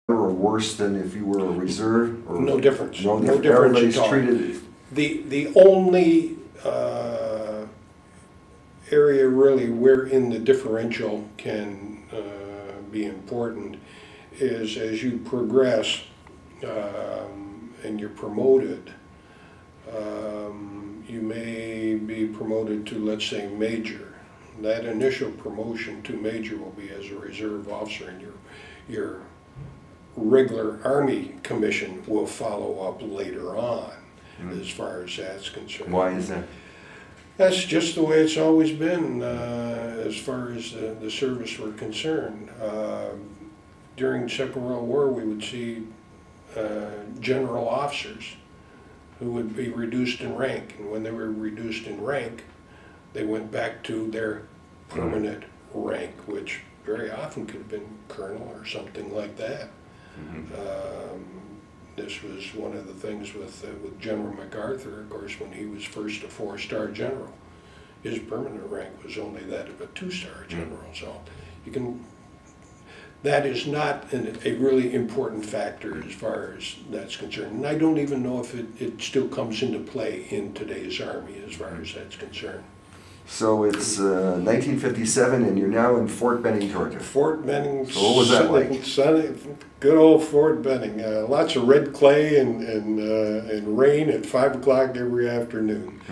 or worse than if you were a reserve? Or no difference. No difference. Everybody's treated. The only area really wherein the differential can be important is as you progress and you're promoted. You may be promoted to, let's say, major. That initial promotion to major will be as a reserve officer, and your regular Army commission will follow up later on, as far as that's concerned. Why is that? That's just the way it's always been as far as the service were concerned. During the Second World War, we would see general officers who would be reduced in rank, and when they were reduced in rank, they went back to their permanent rank, which very often could have been colonel or something like that. This was one of the things with General MacArthur, of course, when he was first a 4-star general. His permanent rank was only that of a 2-star general. So you can, that is not a really important factor as far as that's concerned. And I don't even know if it still comes into play in today's Army as far as that's concerned. So it's 1957, and you're now in Fort Benning, Georgia. Fort Benning. So what was that like? Good old Fort Benning. Lots of red clay and rain at 5 o'clock every afternoon.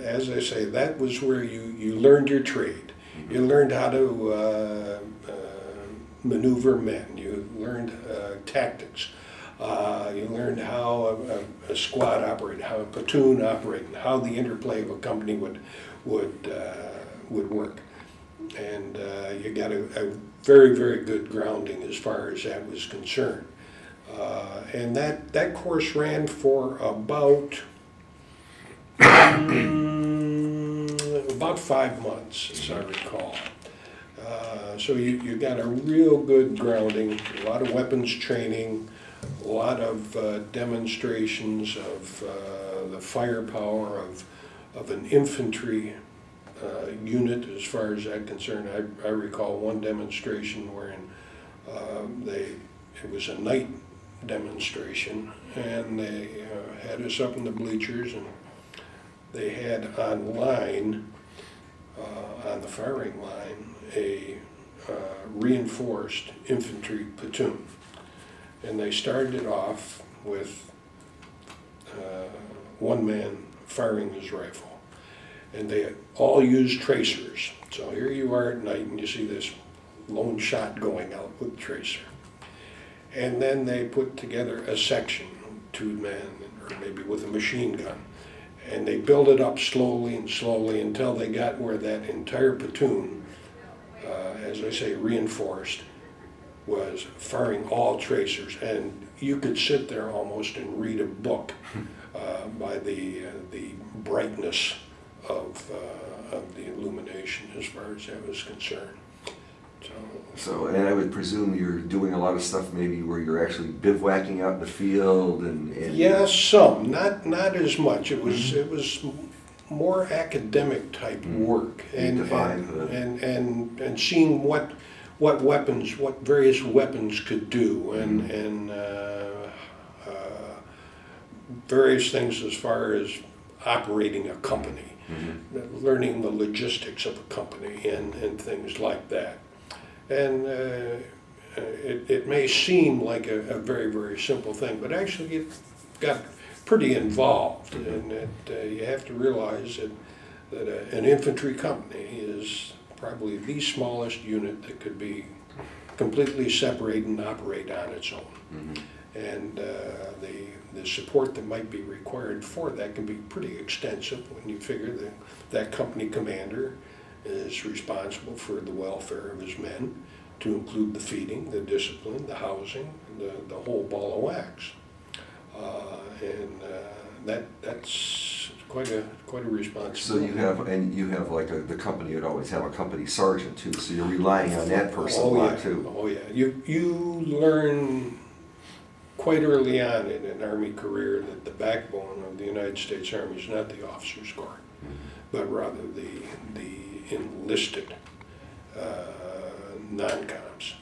As I say, that was where you learned your trade. You learned how to maneuver men. You learned tactics. You learned how a squad operated, how a platoon operated, how the interplay of a company would work, and you got a very, very good grounding as far as that was concerned. And that course ran for about 5 months, as I recall. So you got a real good grounding, a lot of weapons training, a lot of demonstrations of the firepower of an infantry unit as far as that concerned. I recall one demonstration wherein it was a night demonstration, and they had us up in the bleachers, and they had on line, on the firing line, a reinforced infantry platoon. And they started it off with one man firing his rifle. And they all used tracers. So here you are at night and you see this lone shot going out with a tracer. And then they put together a section, 2 men, or maybe with a machine gun. And they build it up slowly and slowly until they got where that entire platoon, as I say, reinforced, was firing all tracers, and you could sit there almost and read a book by the brightness of the illumination as far as that was concerned. So, and I would presume you're doing a lot of stuff maybe where you're actually bivouacking out in the field and yeah, some, not as much. It was more academic type work, and seeing what weapons, what various weapons could do, and various things as far as operating a company, learning the logistics of a company, and things like that. And it may seem like a very, very simple thing, but actually it got pretty involved, and you have to realize that an infantry company is probably the smallest unit that could be completely separate and operate on its own. And the support that might be required for that can be pretty extensive when you figure that company commander is responsible for the welfare of his men, to include the feeding, the discipline, the housing, the whole ball of wax. That's quite a responsibility. So you have like the company would always have a company sergeant too. So you're relying on that person a lot too. Oh yeah, you learn quite early on in an Army career that the backbone of the United States Army is not the officers' corps, but rather the enlisted non-coms.